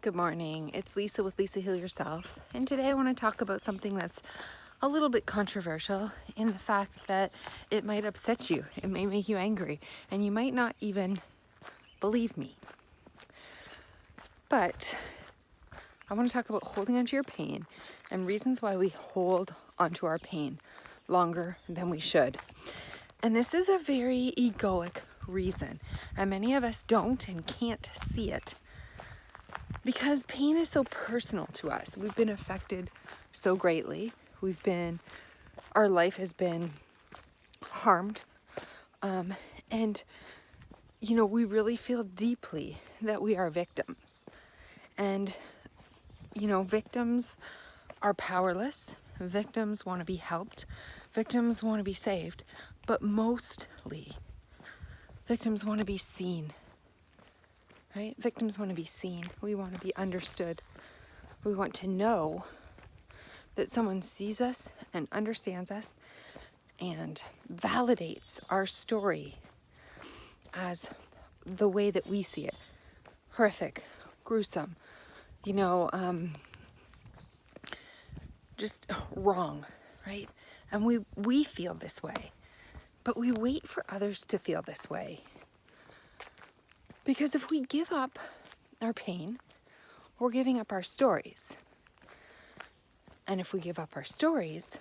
Good morning, it's Lisa with Lisa Heal Yourself, and today I want to talk about something that's a little bit controversial in the fact that it might upset you, it may make you angry, and you might not even believe me. But I want to talk about holding onto your pain and reasons why we hold onto our pain longer than we should. And this is a very egoic reason, and many of us don't and can't see it. Because pain is so personal to us. We've been affected so greatly. Our life has been harmed. And we really feel deeply that we are victims. And, victims are powerless. Victims want to be helped. Victims want to be saved. But mostly, victims want to be seen. Right? Victims want to be seen. We want to be understood. We want to know that someone sees us and understands us and validates our story as the way that we see it. Horrific, gruesome, just wrong, right? And we feel this way, but we wait for others to feel this way. Because if we give up our pain, we're giving up our stories. And if we give up our stories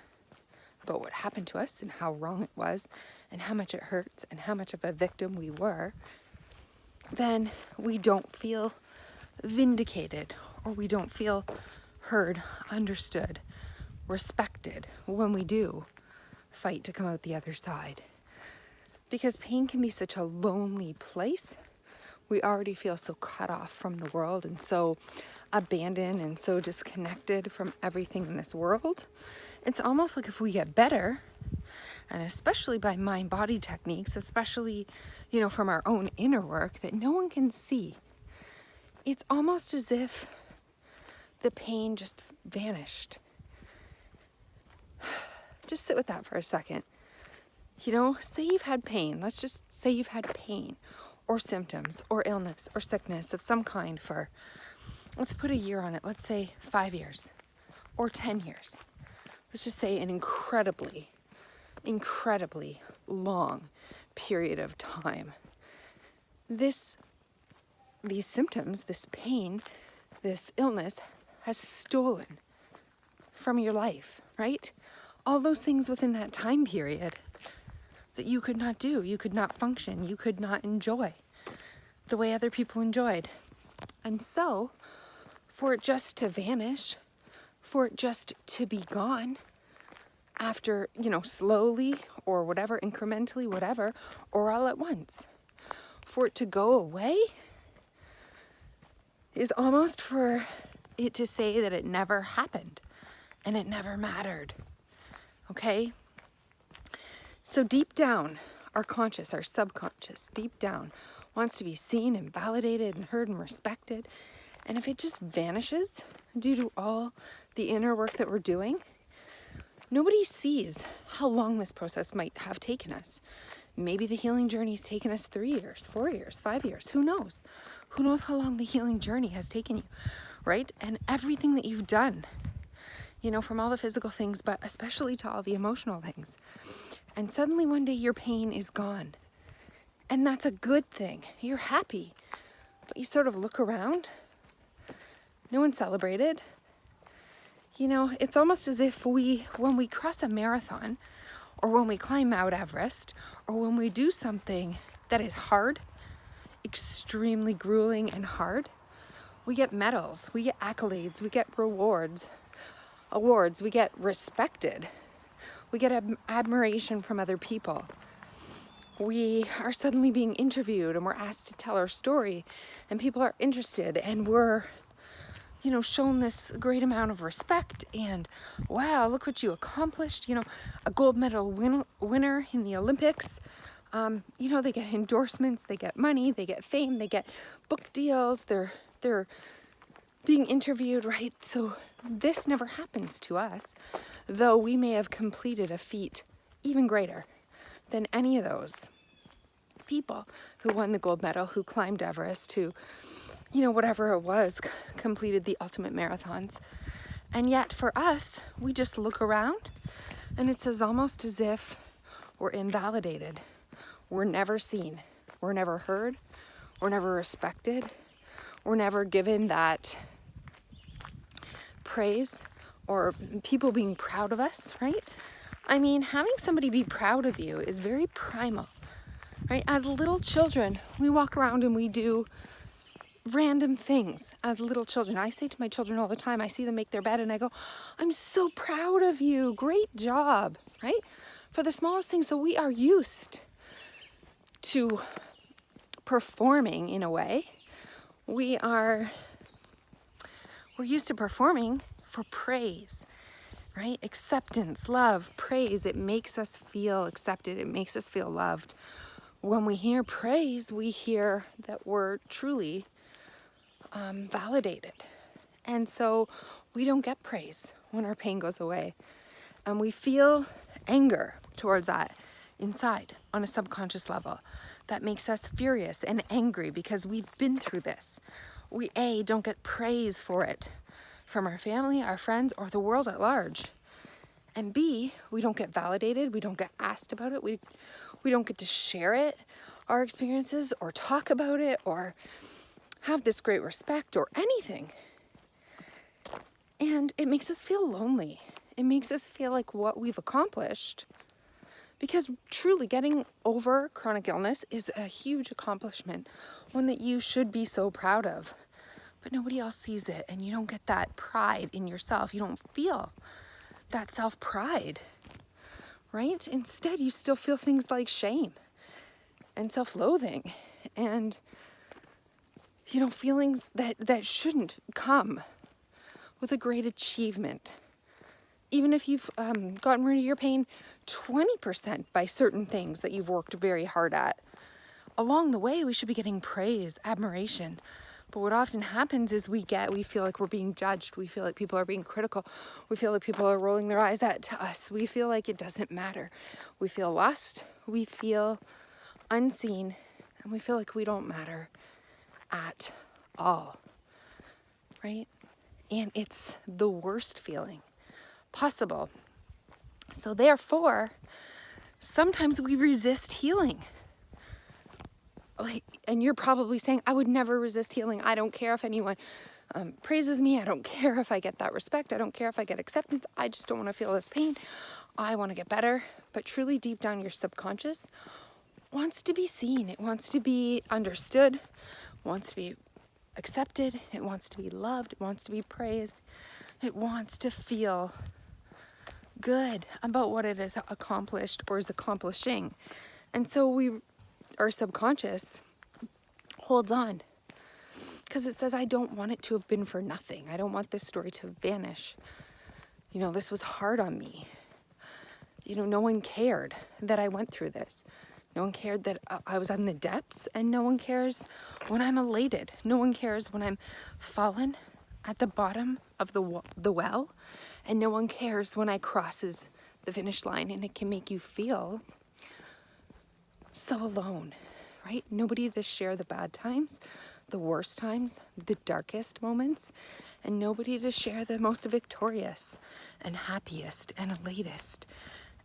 about what happened to us and how wrong it was and how much it hurts and how much of a victim we were, then we don't feel vindicated, or we don't feel heard, understood, respected when we do fight to come out the other side. Because pain can be such a lonely place. We already feel so cut off from the world and so abandoned and so disconnected from everything in this world. It's almost like if we get better, and especially by mind-body techniques, especially, from our own inner work that no one can see, it's almost as if the pain just vanished. Just sit with that for a second. Say you've had pain. Let's just say you've had pain or symptoms or illness or sickness of some kind for, let's put a year on it. Let's say 5 years or 10 years. Let's just say an incredibly long period of time. These symptoms, this pain, this illness has stolen from your life, right? All those things within that time period that you could not do, you could not function, you could not enjoy the way other people enjoyed. And so, for it just to vanish, for it just to be gone after, slowly or whatever, incrementally, whatever, or all at once, for it to go away is almost for it to say that it never happened and it never mattered. Okay? So deep down, our conscious, our subconscious, deep down, wants to be seen and validated and heard and respected. And if it just vanishes due to all the inner work that we're doing, nobody sees how long this process might have taken us. Maybe the healing journey's taken us 3 years, 4 years, 5 years. Who knows? Who knows how long the healing journey has taken you, right? And everything that you've done, from all the physical things, but especially to all the emotional things. And suddenly one day your pain is gone. And that's a good thing. You're happy. But you sort of look around. No one celebrated. It's almost as if when we cross a marathon, or when we climb Mount Everest, or when we do something that is hard, extremely grueling and hard, we get medals, we get accolades, we get awards, we get respected. We get admiration from other people. We are suddenly being interviewed and we're asked to tell our story, and people are interested, and we're, shown this great amount of respect, and wow, look what you accomplished, a gold medal winner in the Olympics. They get endorsements, they get money, they get fame, they get book deals, they're being interviewed, right? So this never happens to us, though we may have completed a feat even greater than any of those people who won the gold medal, who climbed Everest, who whatever it was, completed the ultimate marathons. And yet for us, we just look around and it's almost as if we're invalidated. We're never seen. We're never heard. We're never respected. We're never given that praise or people being proud of us, right? I mean, having somebody be proud of you is very primal, right? As little children, we walk around and we do random things as little children. I say to my children all the time, I see them make their bed and I go, I'm so proud of you. Great job, right? For the smallest things. So we are used to performing in a way. We're used to performing for praise, right? Acceptance, love, praise. It makes us feel accepted. It makes us feel loved. When we hear praise, we hear that we're truly validated. And so we don't get praise when our pain goes away. And we feel anger towards that inside on a subconscious level. That makes us furious and angry because we've been through this. We don't get praise for it from our family, our friends, or the world at large. And B, we don't get validated. We don't get asked about it. We don't get to share it, our experiences, or talk about it, or have this great respect or anything. And it makes us feel lonely. It makes us feel like what we've accomplished. Because truly getting over chronic illness is a huge accomplishment, one that you should be so proud of. But nobody else sees it, and you don't get that pride in yourself. You don't feel that self-pride, right? Instead, you still feel things like shame and self-loathing and feelings that shouldn't come with a great achievement. Even if you've gotten rid of your pain 20% by certain things that you've worked very hard at, along the way, we should be getting praise, admiration. But what often happens is we feel like we're being judged. We feel like people are being critical. We feel like people are rolling their eyes at us. We feel like it doesn't matter. We feel lost. We feel unseen. And we feel like we don't matter at all, right? And it's the worst feeling possible. So therefore, sometimes we resist healing. And you're probably saying, I would never resist healing. I don't care if anyone praises me. I don't care if I get that respect. I don't care if I get acceptance. I just don't want to feel this pain. I want to get better. But truly deep down, your subconscious wants to be seen. It wants to be understood. It wants to be accepted. It wants to be loved. It wants to be praised. It wants to feel good about what it has accomplished or is accomplishing. And so our subconscious holds on because it says, I don't want it to have been for nothing. I don't want this story to vanish. This was hard on me. No one cared that I went through this. No one cared that I was in the depths, and no one cares when I'm elated. No one cares when I'm fallen at the bottom of the well, and no one cares when I crosses the finish line, and it can make you feel so alone, right? Nobody to share the bad times, the worst times, the darkest moments, and nobody to share the most victorious and happiest and elatest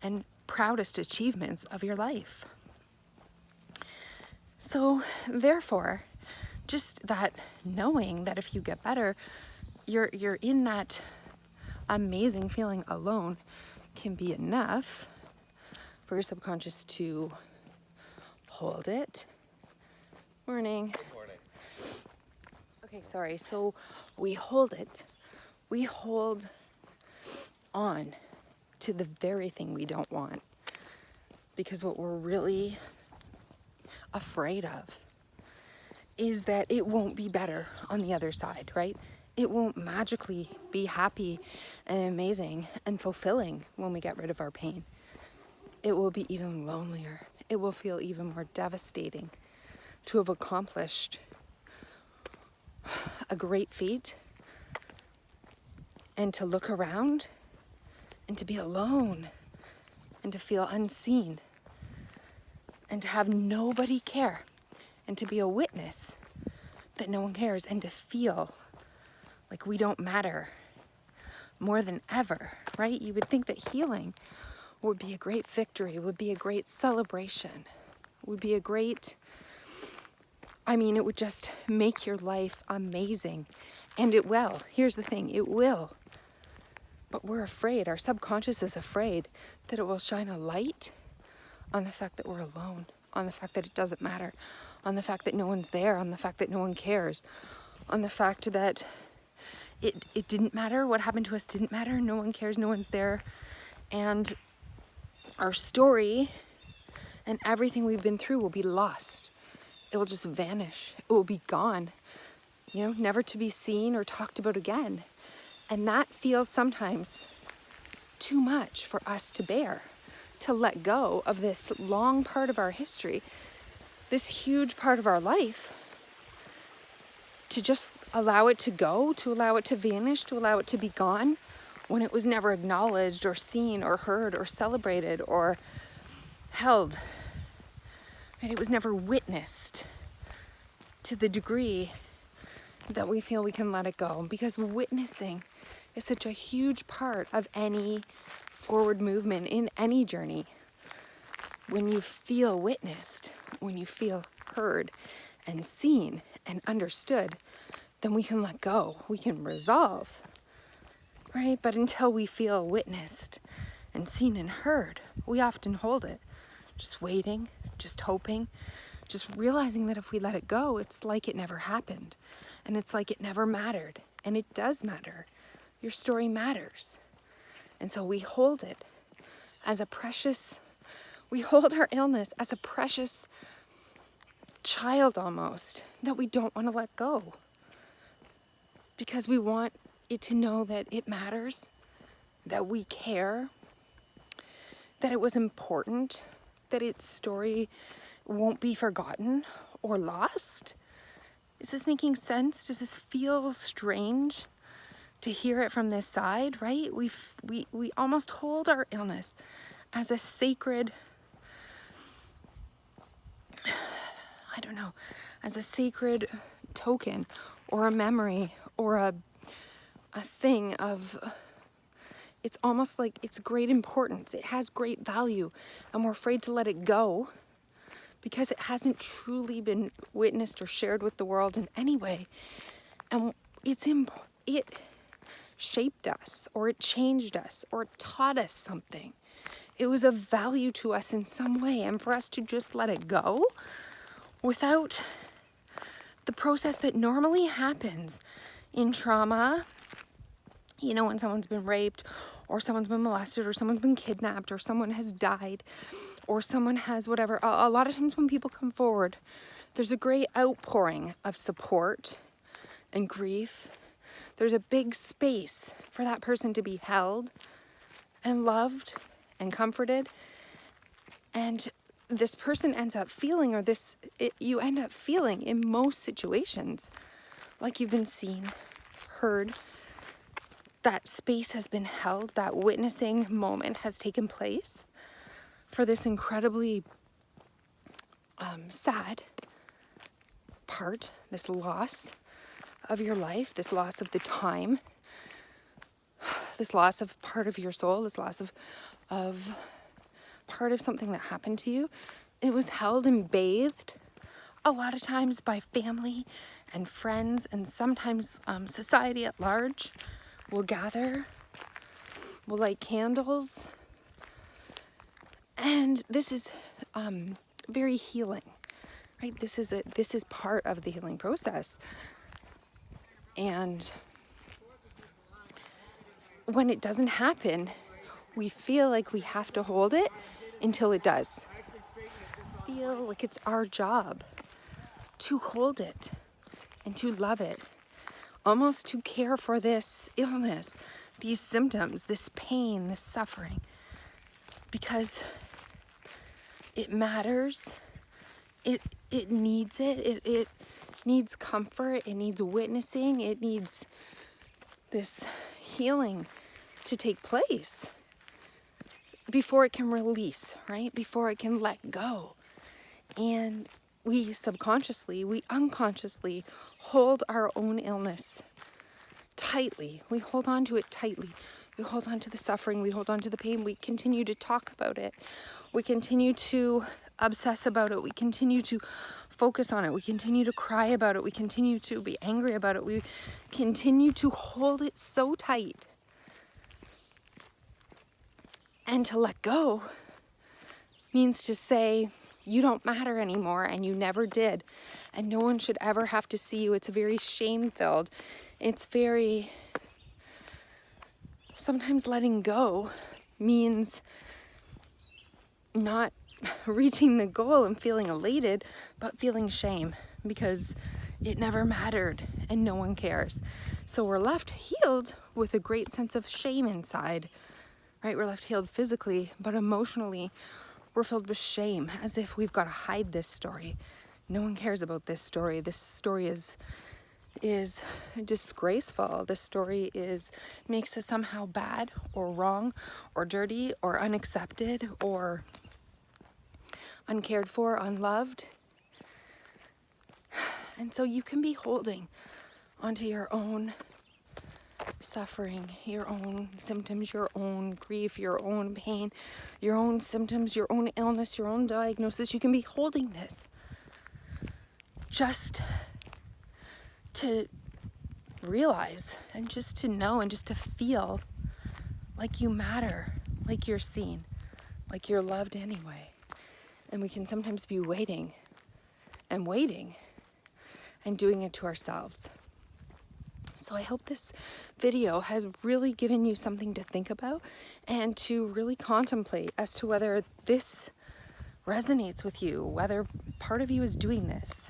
and proudest achievements of your life. So therefore, just that knowing that if you get better, you're in that amazing feeling alone can be enough for your subconscious to hold it. Morning. Good morning. Okay, sorry. So we hold it. We hold on to the very thing we don't want. Because what we're really afraid of is that it won't be better on the other side, right? It won't magically be happy and amazing and fulfilling when we get rid of our pain. It will be even lonelier. It will feel even more devastating to have accomplished a great feat and to look around and to be alone and to feel unseen and to have nobody care and to be a witness that no one cares, and to feel like we don't matter more than ever, right? You would think that healing would be a great victory, would be a great celebration, would be a great, it would just make your life amazing. And it will. Here's the thing, it will. But we're afraid, our subconscious is afraid that it will shine a light on the fact that we're alone, on the fact that it doesn't matter, on the fact that no one's there, on the fact that no one cares, on the fact that it didn't matter, what happened to us didn't matter, no one cares, no one's there. And our story and everything we've been through will be lost. It will just vanish. It will be gone, never to be seen or talked about again. And that feels sometimes too much for us to bear, to let go of this long part of our history, this huge part of our life, to just allow it to go, to allow it to vanish, to allow it to be gone, when it was never acknowledged or seen or heard or celebrated or held. Right? It was never witnessed to the degree that we feel we can let it go, because witnessing is such a huge part of any forward movement in any journey. When you feel witnessed, when you feel heard and seen and understood, then we can let go, we can resolve, right? But until we feel witnessed and seen and heard, we often hold it, just waiting, just hoping, just realizing that if we let it go, it's like it never happened. And it's like it never mattered. And it does matter. Your story matters. And so we hold it as a precious, we hold our illness as a precious child almost, that we don't want to let go. Because we want it to know that it matters, that we care, that it was important, that its story won't be forgotten or lost. Is this making sense? Does this feel strange to hear it from this side, right? We almost hold our illness as a sacred, as a sacred token or a memory or a thing of, it's almost like it's great importance. It has great value, and we're afraid to let it go because it hasn't truly been witnessed or shared with the world in any way. And it shaped us, or it changed us, or it taught us something. It was of value to us in some way, and for us to just let it go without the process that normally happens in trauma, when someone's been raped, or someone's been molested, or someone's been kidnapped, or someone has died, or someone has whatever. A lot of times when people come forward, there's a great outpouring of support and grief. There's a big space for that person to be held and loved and comforted. And this person ends up feeling, you end up feeling in most situations like you've been seen, heard, that space has been held, that witnessing moment has taken place for this incredibly sad part, this loss of your life, this loss of the time, this loss of part of your soul, this loss of part of something that happened to you. It was held and bathed a lot of times by family and friends, and sometimes society at large will gather, will light candles. And this is very healing, right? This is part of the healing process. And when it doesn't happen, we feel like we have to hold it until it does. Feel like it's our job to hold it and to love it, almost to care for this illness, these symptoms, this pain, this suffering, because it matters. It needs it. It needs comfort. It needs witnessing. It needs this healing to take place before it can release, right? Before it can let go. And we unconsciously hold our own illness tightly. We hold on to it tightly. We hold on to the suffering. We hold on to the pain. We continue to talk about it. We continue to obsess about it. We continue to focus on it. We continue to cry about it. We continue to be angry about it. We continue to hold it so tight. And to let go means to say, you don't matter anymore, and you never did, and no one should ever have to see you. It's very shame-filled. It's very, sometimes letting go means not reaching the goal and feeling elated, but feeling shame because it never mattered and no one cares. So we're left healed with a great sense of shame inside, right? We're left healed physically, but emotionally, we're filled with shame, as if we've got to hide this story. No one cares about this story. This story is disgraceful. This story makes us somehow bad or wrong or dirty or unaccepted or uncared for, unloved. And so you can be holding onto your own suffering, your own symptoms, your own grief, your own pain, your own symptoms, your own illness, your own diagnosis. You can be holding this just to realize and just to know and just to feel like you matter, like you're seen, like you're loved anyway. And we can sometimes be waiting and doing it to ourselves. So I hope this video has really given you something to think about and to really contemplate as to whether this resonates with you, whether part of you is doing this.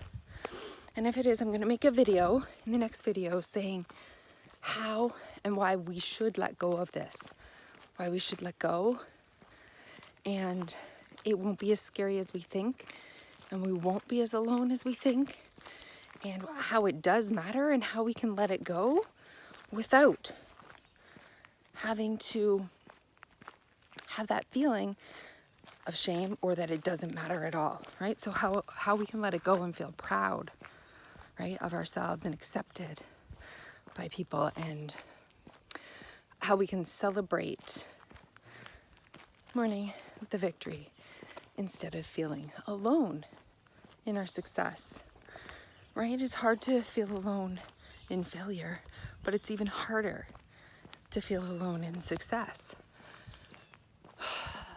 And if it is, I'm going to make a video in the next video saying how and why we should let go of this, why we should let go. And it won't be as scary as we think, and we won't be as alone as we think, and how it does matter and how we can let it go without having to have that feeling of shame or that it doesn't matter at all, right? So how we can let it go and feel proud, right, of ourselves and accepted by people, and how we can celebrate the victory instead of feeling alone in our success, right? It's hard to feel alone in failure, but it's even harder to feel alone in success.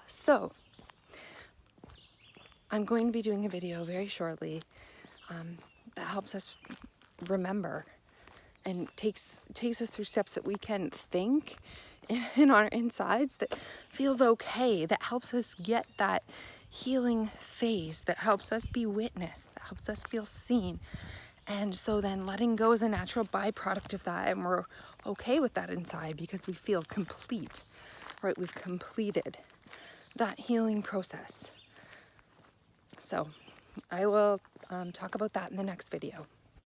So I'm going to be doing a video very shortly that helps us remember and takes us through steps that we can think in our insides that feels okay, that helps us get that healing phase, that helps us be witnessed, that helps us feel seen. And so then letting go is a natural byproduct of that, and we're okay with that inside because we feel complete, right? We've completed that healing process. So I will talk about that in the next video.